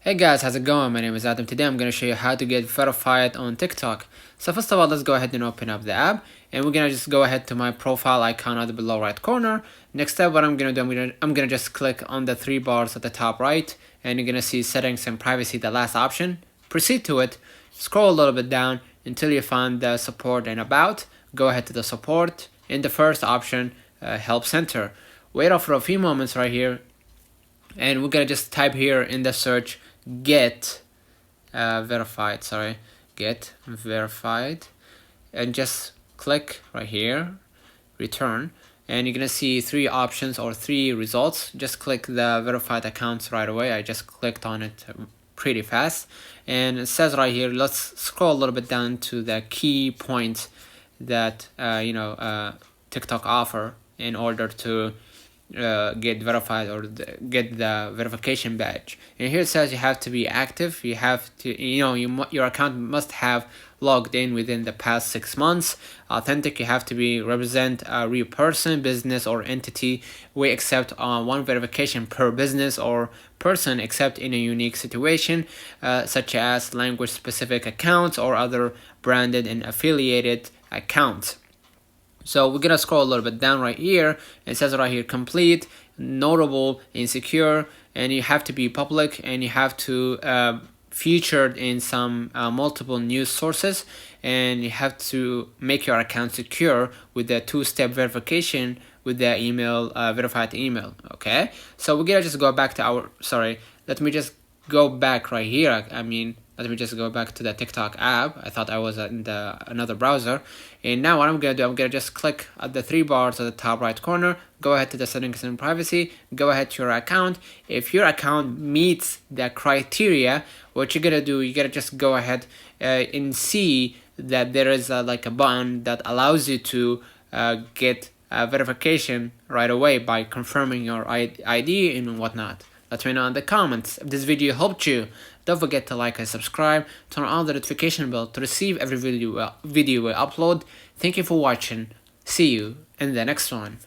Hey guys, how's it going? My name is Adam. Today I'm going to show you how to get verified on TikTok. So first of all, let's go ahead and open up the app, and we're going to just go ahead to my profile icon at the below right corner. Next step, what I'm going to do, I'm going to just click on the three bars at the top right, and you're going to see settings and privacy, the last option. Proceed to it, scroll a little bit down until you find the support and about. Go ahead to the support. In the first option, help center. Wait for a few moments right here, and we're gonna just type here in the search get verified, get verified, and just click right here, return, and you're gonna see three options or three results. Just click the verified accounts right away. I just clicked on it pretty fast, and it says right here, let's scroll a little bit down to the key points that TikTok offer in order to get verified or get the verification badge. And here it says you have to be active. You have to, your account must have logged in within the past 6 months. Authentic, you have to be represent a real person, business, or entity. We accept one verification per business or person except in a unique situation, such as language specific accounts or other branded and affiliated accounts. So we're gonna scroll a little bit down right here. It says right here, complete, notable, insecure, and you have to be public, and you have to featured in some multiple news sources, and you have to make your account secure with the two-step verification with the email, verified email. Okay, so we're gonna just go back to our, let me just go back right here. Let me just go back to the TikTok app. I thought I was in another browser. And now what I'm going to do, I'm going to just click at the three bars at the top right corner, go ahead to the settings and privacy, go ahead to your account. If your account meets the criteria, what you're going to do, you got to just go ahead and see that there is like a button that allows you to get verification right away by confirming your ID and whatnot. Let me know in the comments if this video helped you. Don't forget to like and subscribe. Turn on the notification bell to receive every video we upload. Thank you for watching. See you in the next one.